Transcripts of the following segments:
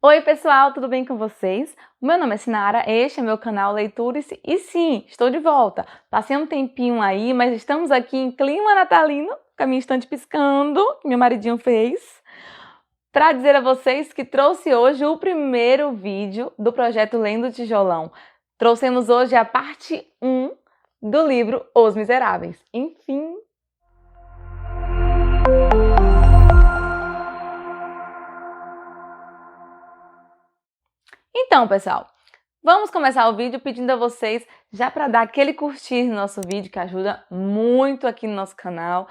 Oi pessoal, tudo bem com vocês? O meu nome é Sinara, este é meu canal Leiturice e sim, estou de volta. Passei um tempinho aí, mas estamos aqui em clima natalino, com a minha estante piscando, que meu maridinho fez, para dizer a vocês que trouxe hoje o primeiro vídeo do projeto Lendo Tijolão. Trouxemos hoje a parte 1 do livro Os Miseráveis. Enfim. Então, pessoal, vamos começar o vídeo pedindo a vocês já para dar aquele curtir no nosso vídeo, que ajuda muito aqui no nosso canal.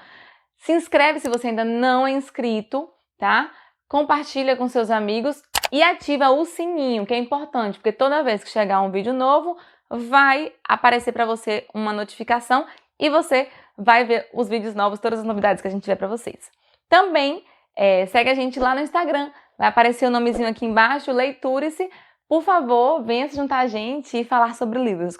Se inscreve se você ainda não é inscrito, tá? Compartilha com seus amigos e ativa o sininho, que é importante, porque toda vez que chegar um vídeo novo, vai aparecer para você uma notificação e você vai ver os vídeos novos, todas as novidades que a gente tiver para vocês. Também segue a gente lá no Instagram, vai aparecer o nomezinho aqui embaixo, Leiturice. Por favor, venha se juntar a gente e falar sobre livros,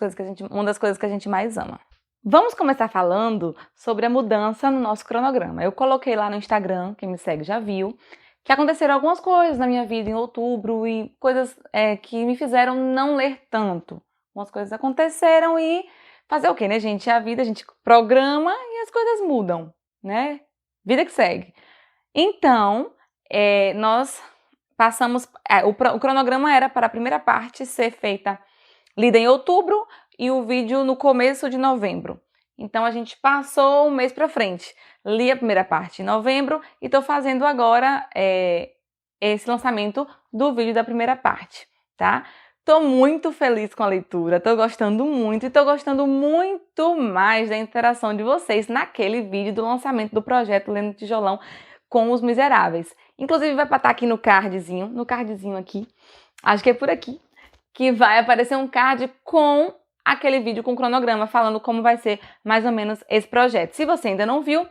uma das coisas que a gente mais ama. Vamos começar falando sobre a mudança no nosso cronograma. Eu coloquei lá no Instagram, quem me segue já viu, que aconteceram algumas coisas na minha vida em outubro e coisas que me fizeram não ler tanto. Algumas coisas aconteceram e fazer o quê, né, gente? É a vida, a gente programa e as coisas mudam, né? Vida que segue. Então, nós passamos... o cronograma era para a primeira parte ser feita, lida em outubro e o vídeo no começo de novembro. Então, a gente passou um mês para frente. Li a primeira parte em novembro e estou fazendo agora esse lançamento do vídeo da primeira parte, tá? Estou muito feliz com a leitura, estou gostando muito e estou gostando muito mais da interação de vocês naquele vídeo do lançamento do projeto Lendo Tijolão com Os Miseráveis. Inclusive vai estar aqui no cardzinho aqui, acho que é por aqui, que vai aparecer um card com aquele vídeo com cronograma falando como vai ser mais ou menos esse projeto. Se você ainda não viu,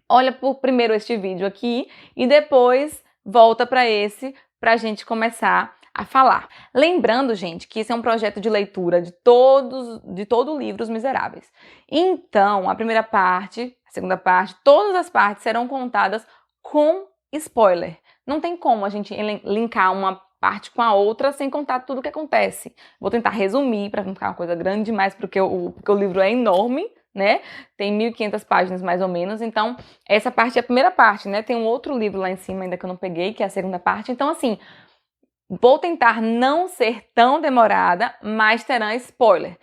olha por primeiro este vídeo aqui e depois volta para esse para a gente começar a falar. Lembrando, gente, que isso é um projeto de leitura de todo o livro Os Miseráveis. Então, a primeira parte, a segunda parte, todas as partes serão contadas com spoiler. Não tem como a gente linkar uma parte com a outra sem contar tudo o que acontece. Vou tentar resumir para não ficar uma coisa grande demais, porque o livro é enorme, né? Tem 1.500 páginas mais ou menos, então essa parte é a primeira parte, né? Tem um outro livro lá em cima ainda que eu não peguei, que é a segunda parte. Então, assim, vou tentar não ser tão demorada, mas terá spoiler.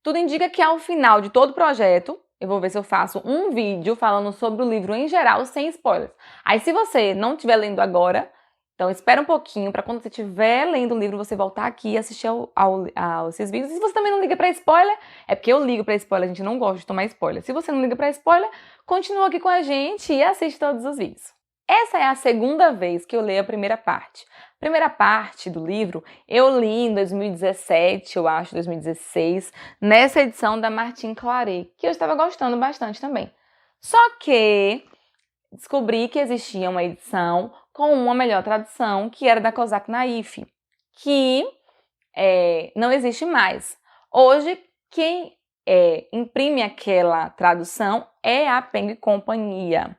Tudo indica que ao final de todo o projeto, eu vou ver se eu faço um vídeo falando sobre o livro em geral, sem spoilers. Aí se você não estiver lendo agora, então espera um pouquinho para quando você estiver lendo o livro, você voltar aqui e assistir a esses vídeos. E se você também não liga para spoiler, é porque eu ligo para spoiler, a gente não gosta de tomar spoiler. Se você não liga para spoiler, continua aqui com a gente e assiste todos os vídeos. Essa é a segunda vez que eu leio a primeira parte. A primeira parte do livro eu li em 2017, eu acho, 2016, nessa edição da Martin Claret, que eu estava gostando bastante também. Só que descobri que existia uma edição com uma melhor tradução, que era da Kozak Naif, que não existe mais. Hoje, quem imprime aquela tradução é a Penguin Companhia.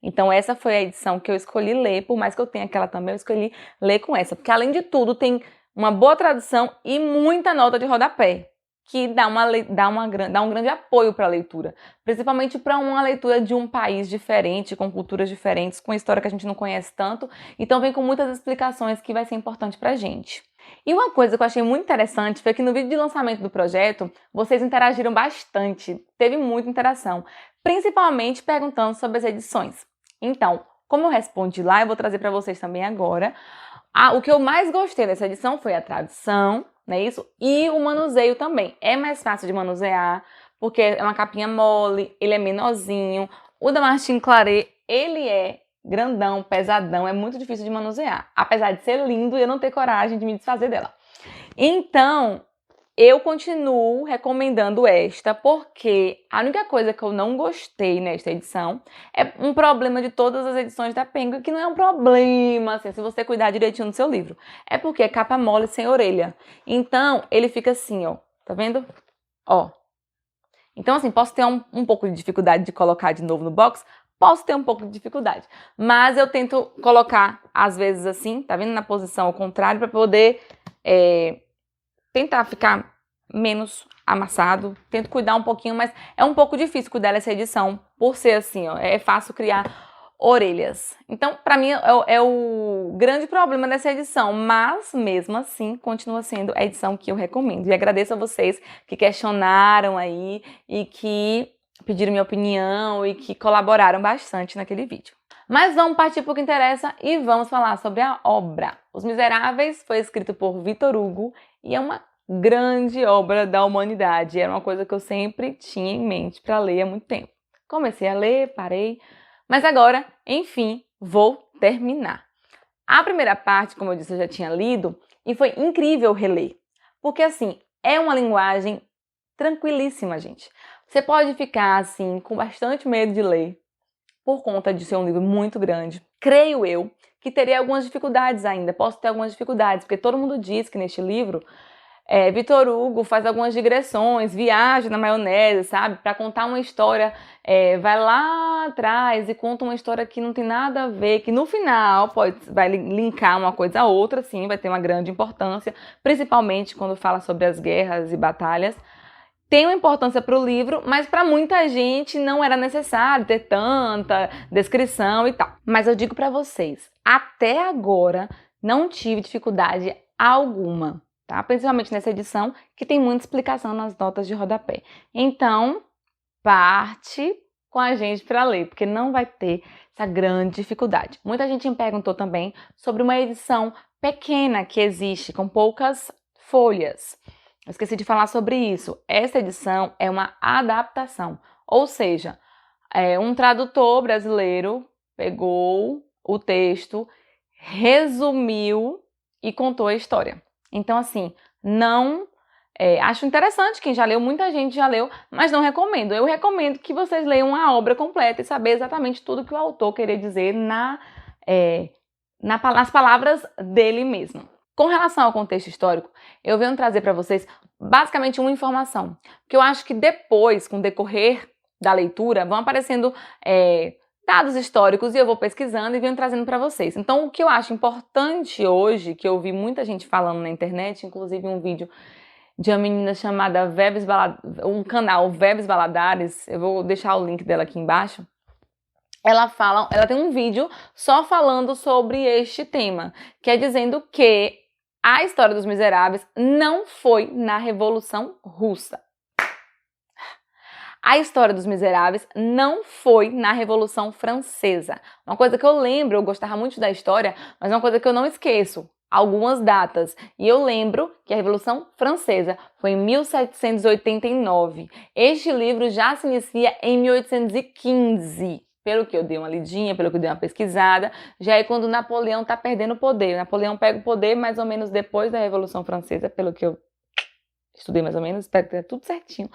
Então essa foi a edição que eu escolhi ler, por mais que eu tenha aquela também, eu escolhi ler com essa. Porque além de tudo tem uma boa tradução e muita nota de rodapé, que dá um grande apoio para a leitura. Principalmente para uma leitura de um país diferente, com culturas diferentes, com história que a gente não conhece tanto. Então vem com muitas explicações que vai ser importante para a gente. E uma coisa que eu achei muito interessante foi que no vídeo de lançamento do projeto, vocês interagiram bastante, teve muita interação, principalmente perguntando sobre as edições. Então, como eu respondi lá, eu vou trazer para vocês também agora. O que eu mais gostei dessa edição foi a tradução, não é isso? E o manuseio também. É mais fácil de manusear, porque é uma capinha mole, ele é menorzinho. O da Martin Claret, ele é grandão, pesadão, é muito difícil de manusear. Apesar de ser lindo, eu não ter coragem de me desfazer dela. Então, eu continuo recomendando esta, porque a única coisa que eu não gostei nesta edição é um problema de todas as edições da Penguin, que não é um problema, assim, se você cuidar direitinho do seu livro. É porque é capa mole sem orelha. Então, ele fica assim, ó. Tá vendo? Ó. Então, assim, posso ter um pouco de dificuldade de colocar de novo no box, posso ter um pouco de dificuldade. Mas eu tento colocar, às vezes assim, tá vendo? Na posição ao contrário, para poder tentar ficar menos amassado. Tento cuidar um pouquinho, mas é um pouco difícil cuidar dessa edição, por ser assim, ó, é fácil criar orelhas. Então, para mim, é o grande problema dessa edição, mas mesmo assim, continua sendo a edição que eu recomendo. E agradeço a vocês que questionaram aí e que pediram minha opinião e que colaboraram bastante naquele vídeo. Mas vamos partir para o que interessa e vamos falar sobre a obra. Os Miseráveis foi escrito por Victor Hugo e é uma grande obra da humanidade. Era uma coisa que eu sempre tinha em mente para ler há muito tempo. Comecei a ler, parei, mas agora, enfim, vou terminar. A primeira parte, como eu disse, eu já tinha lido e foi incrível reler. Porque assim, é uma linguagem tranquilíssima, gente. Você pode ficar assim com bastante medo de ler por conta de ser um livro muito grande. Creio eu que terei algumas dificuldades ainda, posso ter algumas dificuldades, porque todo mundo diz que neste livro Victor Hugo faz algumas digressões, viaja na maionese, sabe? Para contar uma história, vai lá atrás e conta uma história que não tem nada a ver, que no final vai linkar uma coisa a outra, sim, vai ter uma grande importância, principalmente quando fala sobre as guerras e batalhas. Tem uma importância para o livro, mas para muita gente não era necessário ter tanta descrição e tal. Mas eu digo para vocês, até agora não tive dificuldade alguma. Tá? Principalmente nessa edição, que tem muita explicação nas notas de rodapé. Então, parte com a gente para ler, porque não vai ter essa grande dificuldade. Muita gente me perguntou também sobre uma edição pequena que existe, com poucas folhas. Eu esqueci de falar sobre isso. Essa edição é uma adaptação, ou seja, um tradutor brasileiro pegou o texto, resumiu e contou a história. Então, assim, acho interessante, quem já leu, muita gente já leu, mas não recomendo. Eu recomendo que vocês leiam a obra completa e saber exatamente tudo que o autor queria dizer nas palavras dele mesmo. Com relação ao contexto histórico, eu venho trazer para vocês basicamente uma informação, que eu acho que depois, com o decorrer da leitura, vão aparecendo dados históricos e eu vou pesquisando e venho trazendo para vocês. Então, o que eu acho importante hoje, que eu vi muita gente falando na internet, inclusive um vídeo de uma menina chamada um canal Vebs Valadares, eu vou deixar o link dela aqui embaixo. Ela tem um vídeo só falando sobre este tema, que é dizendo que a história dos Miseráveis não foi na Revolução Russa. A história dos Miseráveis não foi na Revolução Francesa. Uma coisa que eu lembro, eu gostava muito da história, mas uma coisa que eu não esqueço, algumas datas. E eu lembro que a Revolução Francesa foi em 1789. Este livro já se inicia em 1815. Pelo que eu dei uma lidinha, pelo que eu dei uma pesquisada, já é quando Napoleão está perdendo o poder. Napoleão pega o poder mais ou menos depois da Revolução Francesa, pelo que eu estudei mais ou menos, espero que tenha tudo certinho.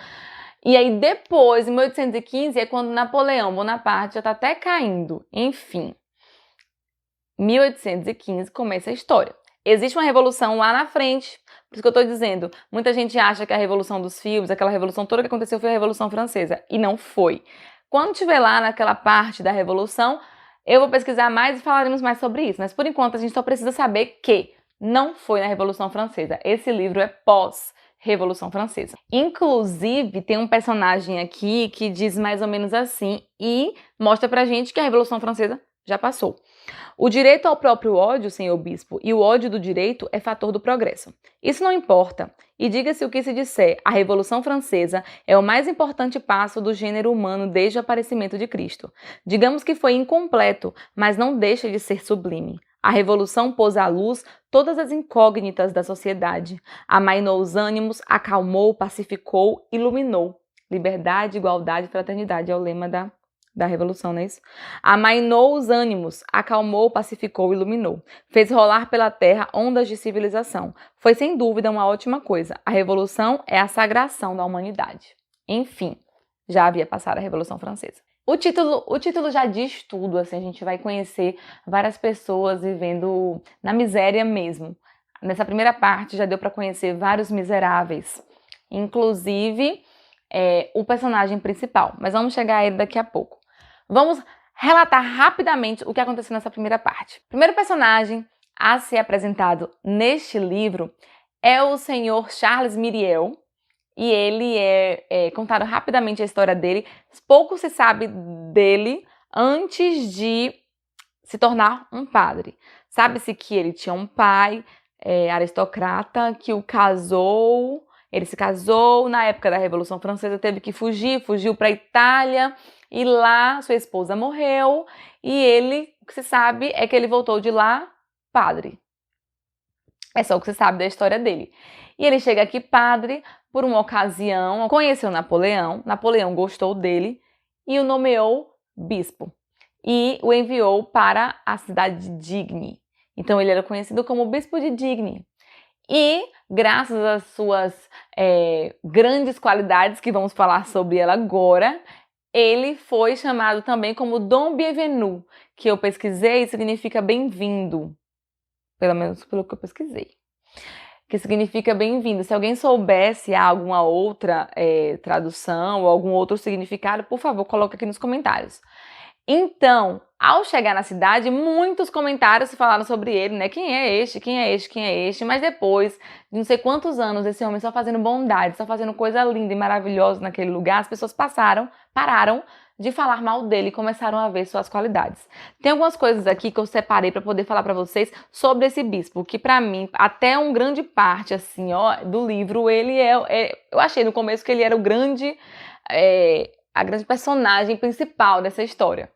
E aí depois, em 1815, é quando Napoleão Bonaparte já está até caindo. Enfim, 1815 começa a história. Existe uma revolução lá na frente, por isso que eu estou dizendo, muita gente acha que a Revolução dos Fios, aquela revolução toda que aconteceu foi a Revolução Francesa, e não foi. Quando estiver lá naquela parte da Revolução, eu vou pesquisar mais e falaremos mais sobre isso, mas por enquanto a gente só precisa saber que não foi na Revolução Francesa. Esse livro é pós-Revolução Francesa. Inclusive, tem um personagem aqui que diz mais ou menos assim e mostra pra gente que a Revolução Francesa já passou. O direito ao próprio ódio, senhor bispo, e o ódio do direito é fator do progresso. Isso não importa. E diga-se o que se disser, a Revolução Francesa é o mais importante passo do gênero humano desde o aparecimento de Cristo. Digamos que foi incompleto, mas não deixa de ser sublime. A Revolução pôs à luz todas as incógnitas da sociedade, amainou os ânimos, acalmou, pacificou, iluminou. Liberdade, igualdade e fraternidade é o lema da Revolução, não é isso? Amainou os ânimos, acalmou, pacificou, iluminou. Fez rolar pela terra ondas de civilização. Foi sem dúvida uma ótima coisa. A Revolução é a sagração da humanidade. Enfim, já havia passado a Revolução Francesa. O título já diz tudo, assim, a gente vai conhecer várias pessoas vivendo na miséria mesmo. Nessa primeira parte já deu para conhecer vários miseráveis, inclusive o personagem principal, mas vamos chegar a ele daqui a pouco. Vamos relatar rapidamente o que aconteceu nessa primeira parte. O primeiro personagem a ser apresentado neste livro é o senhor Charles Myriel, e ele é contado rapidamente a história dele. Pouco se sabe dele antes de se tornar um padre. Sabe-se que ele tinha um pai aristocrata que o casou. Ele se casou na época da Revolução Francesa, teve que fugir, fugiu para a Itália e lá sua esposa morreu e ele, o que se sabe é que ele voltou de lá padre. É só o que se sabe da história dele. E ele chega aqui padre por uma ocasião, conheceu Napoleão, Napoleão gostou dele e o nomeou bispo e o enviou para a cidade de Digne. Então ele era conhecido como bispo de Digne. E, graças às suas grandes qualidades, que vamos falar sobre ela agora, ele foi chamado também como Dom Bienvenu, que eu pesquisei significa bem-vindo. Pelo menos pelo que eu pesquisei. Que significa bem-vindo. Se alguém soubesse alguma outra tradução ou algum outro significado, por favor, coloque aqui nos comentários. Então, ao chegar na cidade, muitos comentários se falaram sobre ele, né? Quem é este? Quem é este? Quem é este? Mas depois de não sei quantos anos esse homem só fazendo bondade, só fazendo coisa linda e maravilhosa naquele lugar, as pessoas pararam de falar mal dele e começaram a ver suas qualidades. Tem algumas coisas aqui que eu separei para poder falar para vocês sobre esse bispo, que para mim, até uma grande parte assim, ó, do livro, ele eu achei no começo que ele era a grande personagem principal dessa história.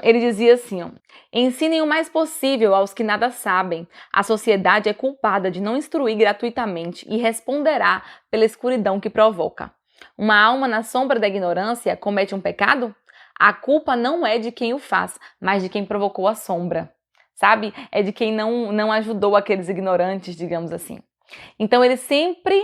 Ele dizia assim, ó, ensinem o mais possível aos que nada sabem. A sociedade é culpada de não instruir gratuitamente e responderá pela escuridão que provoca. Uma alma na sombra da ignorância comete um pecado? A culpa não é de quem o faz, mas de quem provocou a sombra. Sabe? É de quem não ajudou aqueles ignorantes, digamos assim. Então ele sempre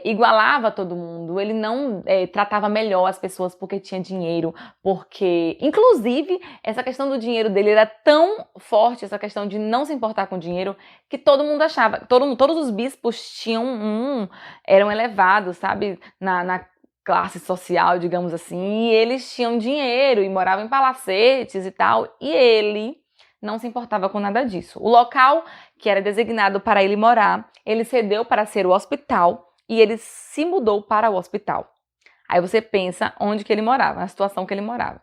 igualava todo mundo, ele não tratava melhor as pessoas porque tinha dinheiro, porque, inclusive, essa questão do dinheiro dele era tão forte, essa questão de não se importar com dinheiro, que todo mundo achava, todos os bispos eram elevados, sabe, na classe social, digamos assim, e eles tinham dinheiro e moravam em palacetes e tal, e ele não se importava com nada disso. O local que era designado para ele morar, ele cedeu para ser o hospital, e ele se mudou para o hospital. Aí você pensa onde que ele morava, na situação que ele morava.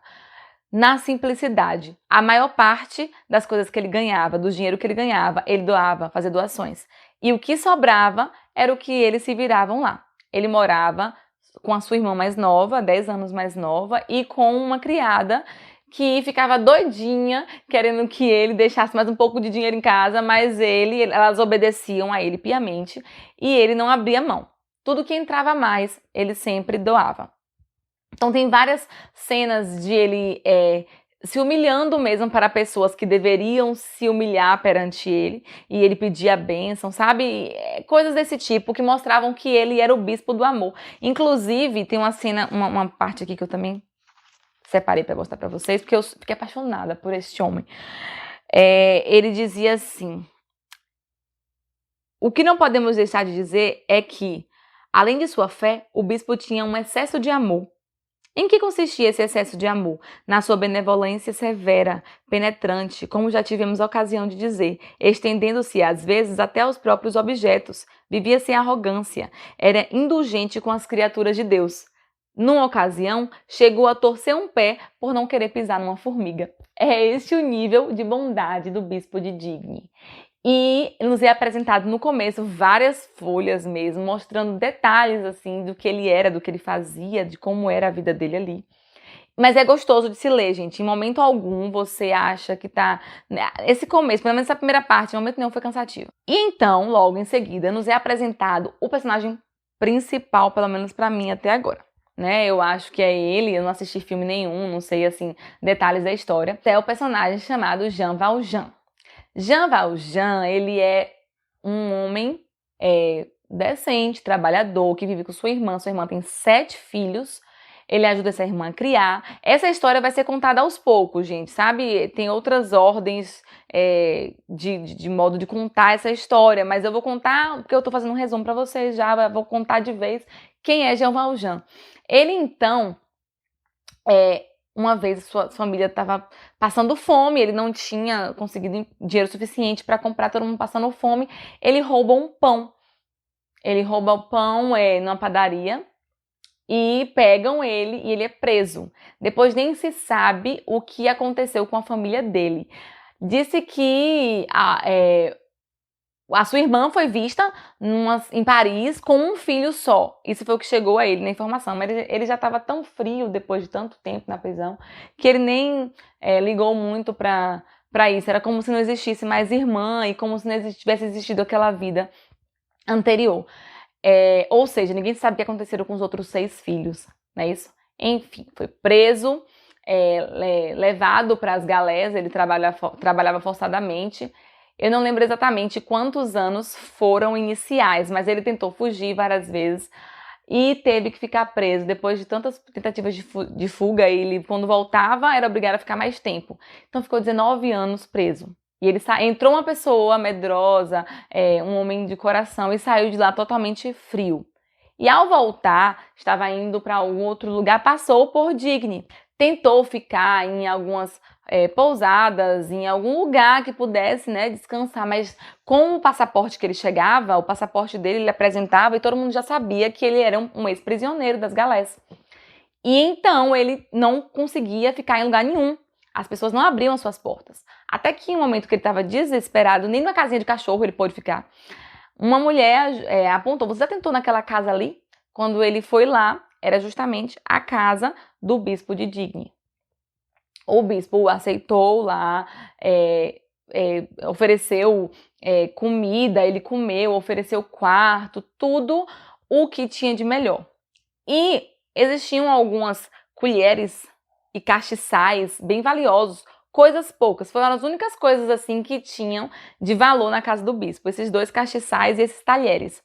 Na simplicidade. A maior parte das coisas que ele ganhava, do dinheiro que ele ganhava, ele doava, fazia doações. E o que sobrava era o que eles se viravam lá. Ele morava com a sua irmã mais nova, 10 anos mais nova, e com uma criada que ficava doidinha, querendo que ele deixasse mais um pouco de dinheiro em casa, mas elas obedeciam a ele piamente, e ele não abria mão. Tudo que entrava mais, ele sempre doava. Então tem várias cenas de ele se humilhando mesmo para pessoas que deveriam se humilhar perante ele, e ele pedia a bênção, sabe? Coisas desse tipo que mostravam que ele era o bispo do amor. Inclusive, tem uma cena, uma parte aqui que eu também separei para mostrar para vocês, porque eu fiquei apaixonada por este homem. Ele dizia assim: o que não podemos deixar de dizer é que, além de sua fé, o bispo tinha um excesso de amor. Em que consistia esse excesso de amor? Na sua benevolência severa, penetrante, como já tivemos ocasião de dizer, estendendo-se às vezes até aos próprios objetos. Vivia sem arrogância, era indulgente com as criaturas de Deus. Numa ocasião, chegou a torcer um pé por não querer pisar numa formiga. É este o nível de bondade do bispo de Digne. E nos é apresentado no começo várias folhas mesmo, mostrando detalhes assim do que ele era, do que ele fazia, de como era a vida dele ali. Mas é gostoso de se ler, gente. Em momento algum você acha que tá... Esse começo, pelo menos essa primeira parte, em momento nenhum foi cansativo. E então, logo em seguida, nos é apresentado o personagem principal, pelo menos pra mim até agora. Né? Eu acho que é ele, eu não assisti filme nenhum, não sei assim detalhes da história. É o personagem chamado Jean Valjean. Jean Valjean, ele é um homem decente, trabalhador, que vive com sua irmã. Sua irmã tem 7 filhos. Ele ajuda essa irmã a criar. Essa história vai ser contada aos poucos, gente, sabe? Tem outras ordens de modo de contar essa história, mas eu vou contar, porque eu tô fazendo um resumo para vocês já, vou contar de vez quem é Jean Valjean. Ele, então, uma vez sua família estava passando fome, ele não tinha conseguido dinheiro suficiente para comprar, todo mundo passando fome, ele rouba um pão. Ele rouba o pão numa padaria e pegam ele e ele é preso. Depois nem se sabe o que aconteceu com a família dele. Disse que a sua irmã foi vista em Paris com um filho só. Isso foi o que chegou a ele na informação. Mas ele já estava tão frio depois de tanto tempo na prisão que ele nem ligou muito para isso. Era como se não existisse mais irmã e como se não tivesse existido aquela vida anterior. Ou seja, ninguém sabe o que aconteceu com os outros 6 filhos, não é isso? Enfim, foi preso, levado para as galés, ele trabalhava forçadamente. Eu não lembro exatamente quantos anos foram iniciais, mas ele tentou fugir várias vezes e teve que ficar preso. Depois de tantas tentativas de fuga, ele, quando voltava, era obrigado a ficar mais tempo. Então ficou 19 anos preso. E ele entrou uma pessoa medrosa, um homem de coração, e saiu de lá totalmente frio. E ao voltar, estava indo para algum outro lugar, passou por Digne. Tentou ficar em algumas pousadas, em algum lugar que pudesse, né, descansar, mas com o passaporte que ele chegava, o passaporte dele ele apresentava e todo mundo já sabia que ele era um ex-prisioneiro das galés. E então ele não conseguia ficar em lugar nenhum. As pessoas não abriam as suas portas. Até que em um momento que ele estava desesperado, nem numa casinha de cachorro ele pôde ficar. Uma mulher apontou, você já tentou naquela casa ali? Quando ele foi lá, era justamente a casa do bispo de Digne. O bispo aceitou lá, ofereceu comida, ele comeu, ofereceu quarto, tudo o que tinha de melhor. E existiam algumas colheres e castiçais bem valiosos, coisas poucas, foram as únicas coisas assim que tinham de valor na casa do bispo, esses 2 castiçais e esses talheres.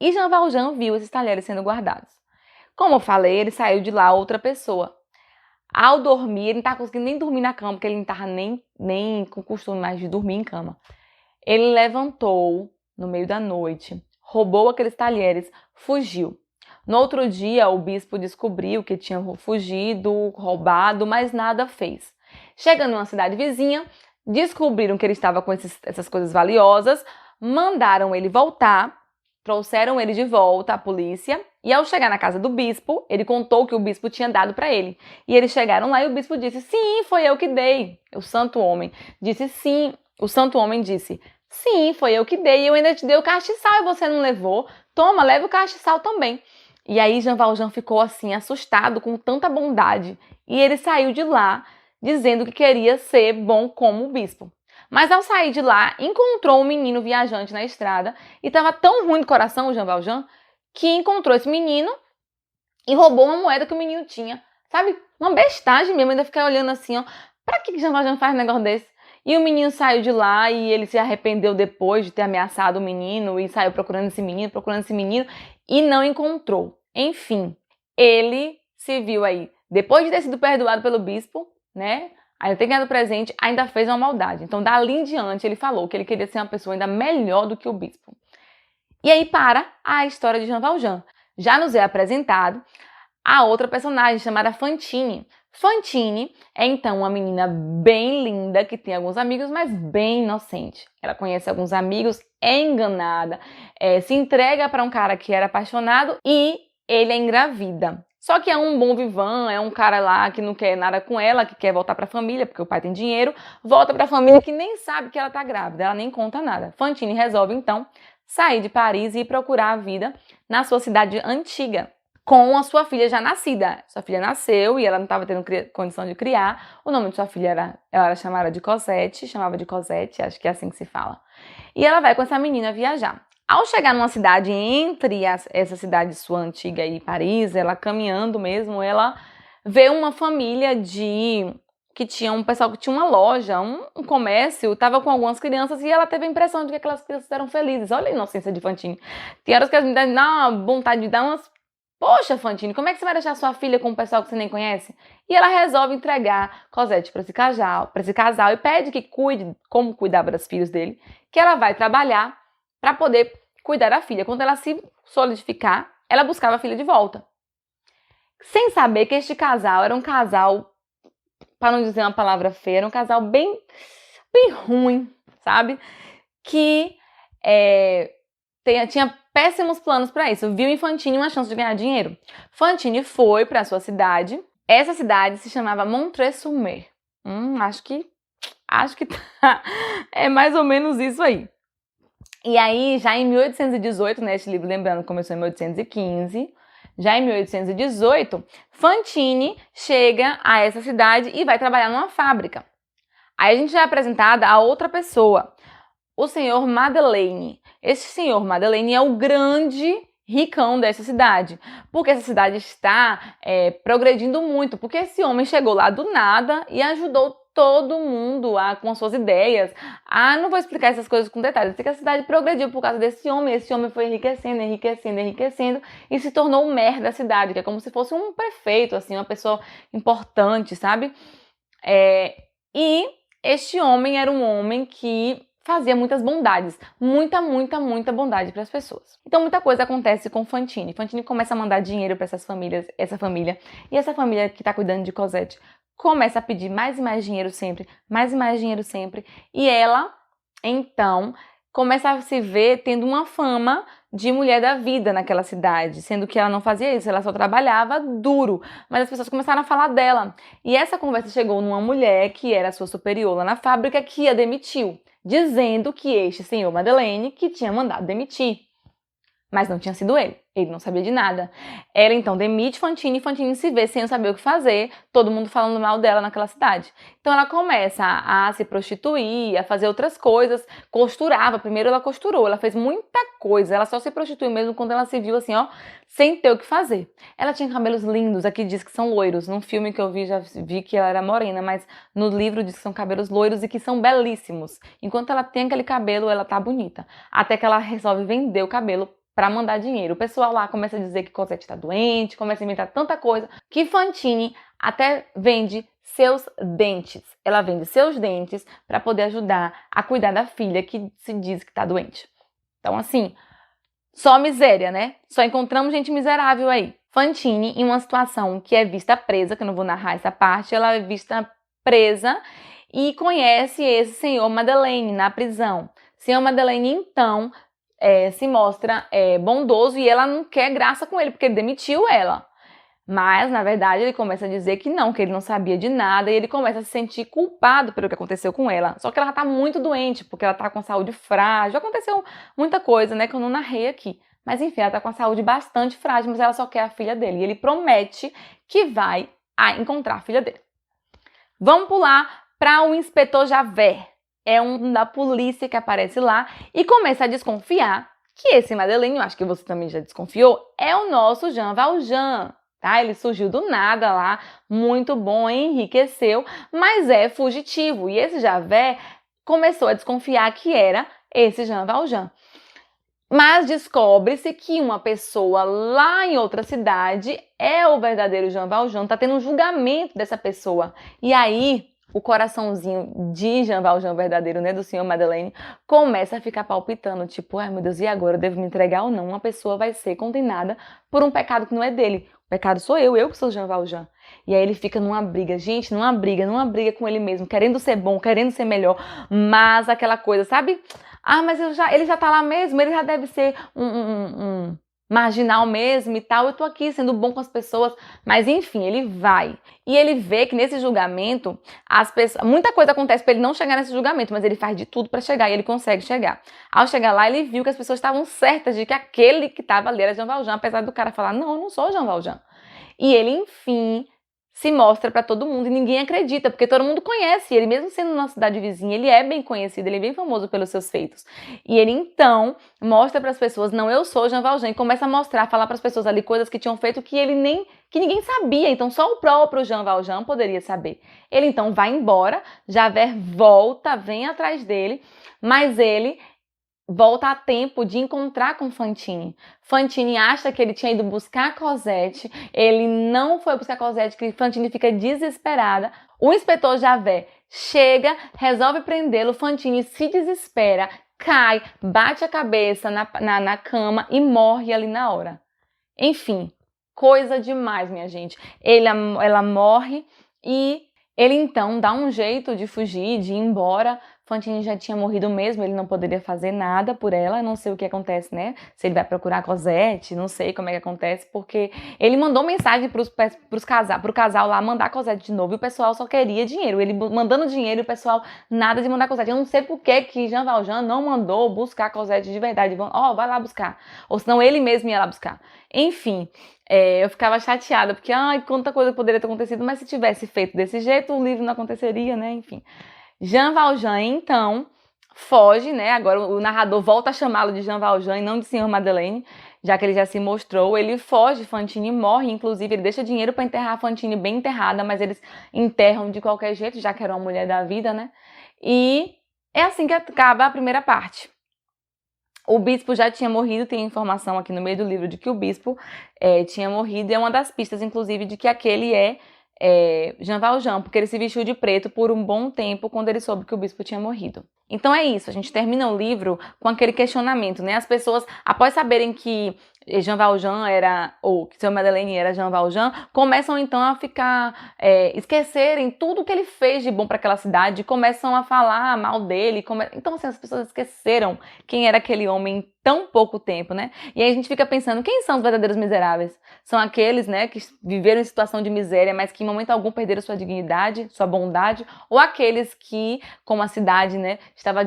E Jean Valjean viu esses talheres sendo guardados. Como eu falei, ele saiu de lá outra pessoa. Ao dormir, ele não estava conseguindo nem dormir na cama, porque ele não estava nem com costume mais de dormir em cama. Ele levantou no meio da noite, roubou aqueles talheres, fugiu. No outro dia, o bispo descobriu que tinha fugido, roubado, mas nada fez. Chegando numa cidade vizinha, descobriram que ele estava com essas coisas valiosas, mandaram ele voltar, trouxeram ele de volta à polícia, e ao chegar na casa do bispo, ele contou o que o bispo tinha dado para ele. E eles chegaram lá e o bispo disse, sim, foi eu que dei. O santo homem disse, sim. O santo homem disse, sim, foi eu que dei, eu ainda te dei o castiçal e você não levou. Toma, leva o castiçal também. E aí Jean Valjean ficou assim, assustado com tanta bondade. E ele saiu de lá, dizendo que queria ser bom como o bispo. Mas ao sair de lá, encontrou um menino viajante na estrada e estava tão ruim do coração, o Jean Valjean, que encontrou esse menino e roubou uma moeda que o menino tinha. Sabe? Uma bestagem mesmo, ainda ficar olhando assim, ó. Pra que Jean Valjean faz um negócio desse? E o menino saiu de lá e ele se arrependeu depois de ter ameaçado o menino e saiu procurando esse menino e não encontrou. Enfim, ele se viu aí, depois de ter sido perdoado pelo bispo, né? Ainda ter ganhado presente, ainda fez uma maldade. Então, dali em diante, ele falou que ele queria ser uma pessoa ainda melhor do que o bispo. E aí para a história de Jean Valjean. Já nos é apresentado a outra personagem chamada Fantine. Fantine é então uma menina bem linda, que tem alguns amigos, mas bem inocente. Ela conhece alguns amigos, é enganada, se entrega para um cara que era apaixonado e ele é engravida. Só que é um bom vivan, é um cara lá que não quer nada com ela, que quer voltar para a família, porque o pai tem dinheiro, volta para a família que nem sabe que ela tá grávida, ela nem conta nada. Fantine resolve então sair de Paris e ir procurar a vida na sua cidade antiga, com a sua filha já nascida. Sua filha nasceu e ela não estava tendo condição de criar. O nome de sua filha ela era chamada de Cosette, chamava de Cosette, acho que é assim que se fala. E ela vai com essa menina viajar. Ao chegar numa cidade entre essa cidade sua antiga e Paris, ela caminhando mesmo, ela vê uma família que tinha um pessoal que tinha uma loja, um comércio, estava com algumas crianças e ela teve a impressão de que aquelas crianças eram felizes. Olha a inocência de Fantine. Tem horas que as meninas dão uma vontade de dar umas... Poxa, Fantine, como é que você vai deixar sua filha com um pessoal que você nem conhece? E ela resolve entregar Cosette para esse casal e pede que cuide, como cuidava dos filhos dele, que ela vai trabalhar para poder cuidar da filha. Quando ela se solidificar, ela buscava a filha de volta. Sem saber que este casal era um casal para não dizer uma palavra feia, era um casal bem ruim, sabe? Que tinha péssimos planos para isso. Viu em Fantine uma chance de ganhar dinheiro. Fantine foi para sua cidade. Essa cidade se chamava Montreuil-sur-Mer. Acho que tá. É mais ou menos isso aí. E aí, já em 1818, né, este livro, lembrando, começou em 1815, já em 1818, Fantine chega a essa cidade e vai trabalhar numa fábrica. Aí a gente já é apresentada a outra pessoa, o senhor Madeleine. Esse senhor Madeleine é o grande ricão dessa cidade, porque essa cidade está progredindo muito, porque esse homem chegou lá do nada e ajudou todo mundo com suas ideias. Não vou explicar essas coisas com detalhes, sei que a cidade progrediu por causa desse homem. Esse homem foi enriquecendo e se tornou o maire da cidade, que é como se fosse um prefeito, assim, uma pessoa importante, sabe? E este homem era um homem que fazia muitas bondades, muita bondade para as pessoas. Então muita coisa acontece com Fantine. Fantine começa a mandar dinheiro para essa família, e essa família que está cuidando de Cosette começa a pedir mais e mais dinheiro sempre, e ela, então, começa a se ver tendo uma fama de mulher da vida naquela cidade, sendo que ela não fazia isso, ela só trabalhava duro, mas as pessoas começaram a falar dela. E essa conversa chegou numa mulher que era sua superior lá na fábrica, que a demitiu, dizendo que este senhor Madeleine que tinha mandado demitir. Mas não tinha sido ele não sabia de nada. Ela então demite Fantine e Fantine se vê sem saber o que fazer, todo mundo falando mal dela naquela cidade. Então ela começa a se prostituir, a fazer outras coisas, costurava. Primeiro ela costurou, ela fez muita coisa, ela só se prostituiu mesmo quando ela se viu assim, ó, sem ter o que fazer. Ela tinha cabelos lindos, aqui diz que são loiros, num filme que eu vi já vi que ela era morena, mas no livro diz que são cabelos loiros e que são belíssimos. Enquanto ela tem aquele cabelo, ela tá bonita. Até que ela resolve vender o cabelo para mandar dinheiro. O pessoal lá começa a dizer que Cosette está doente, começa a inventar tanta coisa, que Fantine até vende seus dentes. Ela vende seus dentes para poder ajudar a cuidar da filha que se diz que está doente. Então, assim, só miséria, né? Só encontramos gente miserável aí. Fantine, em uma situação que é vista presa, que eu não vou narrar essa parte, ela é vista presa e conhece esse senhor Madeleine na prisão. Senhor Madeleine, então, se mostra bondoso e ela não quer graça com ele, porque ele demitiu ela. Mas, na verdade, ele começa a dizer que ele não sabia de nada, e ele começa a se sentir culpado pelo que aconteceu com ela. Só que ela tá muito doente, porque ela tá com saúde frágil. Aconteceu muita coisa, né, que eu não narrei aqui. Mas, enfim, ela tá com a saúde bastante frágil, mas ela só quer a filha dele. E ele promete que vai encontrar a filha dele. Vamos pular para o inspetor Javert. É um da polícia que aparece lá e começa a desconfiar que esse Madeleine, eu acho que você também já desconfiou, é o nosso Jean Valjean, tá? Ele surgiu do nada lá, muito bom, enriqueceu, mas é fugitivo. E esse Javert começou a desconfiar que era esse Jean Valjean. Mas descobre-se que uma pessoa lá em outra cidade é o verdadeiro Jean Valjean, tá tendo um julgamento dessa pessoa. E aí o coraçãozinho de Jean Valjean verdadeiro, né, do senhor Madeleine, começa a ficar palpitando, tipo, ai meu Deus, e agora? Eu devo me entregar ou não? Uma pessoa vai ser condenada por um pecado que não é dele. O pecado sou eu que sou Jean Valjean. E aí ele fica numa briga, gente, numa briga com ele mesmo, querendo ser bom, querendo ser melhor, mas aquela coisa, sabe? Mas ele já tá lá mesmo, ele já deve ser um marginal mesmo e tal, eu tô aqui sendo bom com as pessoas, mas enfim, ele vai. E ele vê que nesse julgamento, muita coisa acontece pra ele não chegar nesse julgamento, mas ele faz de tudo pra chegar e ele consegue chegar. Ao chegar lá, ele viu que as pessoas estavam certas de que aquele que tava ali era Jean Valjean, apesar do cara falar, não, eu não sou Jean Valjean. E ele, enfim, se mostra pra todo mundo e ninguém acredita, porque todo mundo conhece ele, mesmo sendo numa cidade vizinha, ele é bem conhecido, ele é bem famoso pelos seus feitos. E ele então mostra para as pessoas, não, eu sou Jean Valjean, e começa a mostrar, falar para as pessoas ali coisas que tinham feito que ninguém sabia, então só o próprio Jean Valjean poderia saber. Ele então vai embora, Javert volta, vem atrás dele, mas ele volta a tempo de encontrar com Fantine. Fantine acha que ele tinha ido buscar Cosette, ele não foi buscar Cosette, que Fantine fica desesperada. O inspetor Javert chega, resolve prendê-lo, Fantine se desespera, cai, bate a cabeça na cama e morre ali na hora. Enfim, coisa demais, minha gente. Ela morre e Ele então dá um jeito de fugir, de ir embora. Fantine já tinha morrido mesmo, ele não poderia fazer nada por ela, não sei o que acontece, né? Se ele vai procurar a Cosette, não sei como é que acontece, porque ele mandou mensagem pro casal lá mandar a Cosette de novo e o pessoal só queria dinheiro. Ele mandando dinheiro e o pessoal nada de mandar a Cosette. Eu não sei por que Jean Valjean não mandou buscar a Cosette de verdade. Vai lá buscar. Ou senão ele mesmo ia lá buscar. Enfim, eu ficava chateada, porque quanta coisa poderia ter acontecido, mas se tivesse feito desse jeito, o livro não aconteceria, né? Enfim. Jean Valjean, então, foge, né? Agora o narrador volta a chamá-lo de Jean Valjean e não de Senhor Madeleine, já que ele já se mostrou. Ele foge, Fantine morre, inclusive ele deixa dinheiro para enterrar a Fantine bem enterrada, mas eles enterram de qualquer jeito, já que era uma mulher da vida, né? E é assim que acaba a primeira parte. O bispo já tinha morrido, tem informação aqui no meio do livro de que o bispo tinha morrido, e é uma das pistas, inclusive, de que aquele é Jean Valjean, porque ele se vestiu de preto por um bom tempo quando ele soube que o bispo tinha morrido. Então é isso, a gente termina o livro com aquele questionamento, né? As pessoas, após saberem que Jean Valjean ou que Sr. Madeleine era Jean Valjean, começam então a ficar, esquecerem tudo que ele fez de bom para aquela cidade, começam a falar mal dele, então assim, as pessoas esqueceram quem era aquele homem em tão pouco tempo, né? E aí a gente fica pensando, quem são os verdadeiros miseráveis? São aqueles, né, que viveram em situação de miséria, mas que em momento algum perderam sua dignidade, sua bondade, ou aqueles que, como a cidade, né, estava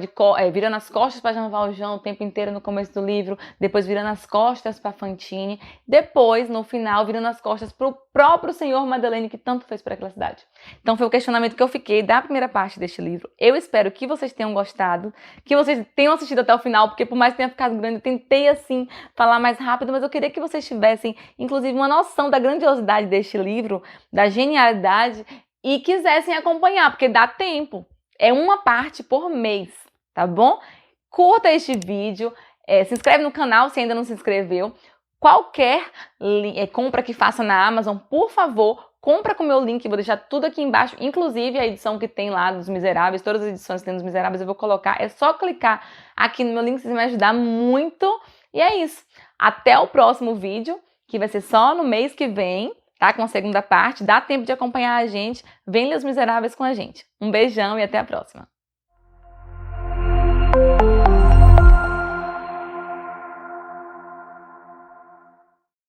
virando as costas para Jean Valjean o tempo inteiro no começo do livro, depois virando as costas para Fantine, depois, no final, virando as costas para o próprio Senhor Madeleine, que tanto fez por aquela cidade. Então foi o questionamento que eu fiquei da primeira parte deste livro. Eu espero que vocês tenham gostado, que vocês tenham assistido até o final, porque por mais que tenha ficado grande, eu tentei, assim, falar mais rápido, mas eu queria que vocês tivessem, inclusive, uma noção da grandiosidade deste livro, da genialidade, e quisessem acompanhar, porque dá tempo. É uma parte por mês, tá bom? Curta este vídeo, se inscreve no canal se ainda não se inscreveu. Qualquer compra que faça na Amazon, por favor, compra com o meu link, vou deixar tudo aqui embaixo, inclusive a edição que tem lá dos Miseráveis, todas as edições que tem dos Miseráveis eu vou colocar, é só clicar aqui no meu link, vocês vão me ajudar muito. E é isso, até o próximo vídeo, que vai ser só no mês que vem, tá? Com a segunda parte, dá tempo de acompanhar a gente, vem ler Os Miseráveis com a gente. Um beijão e até a próxima.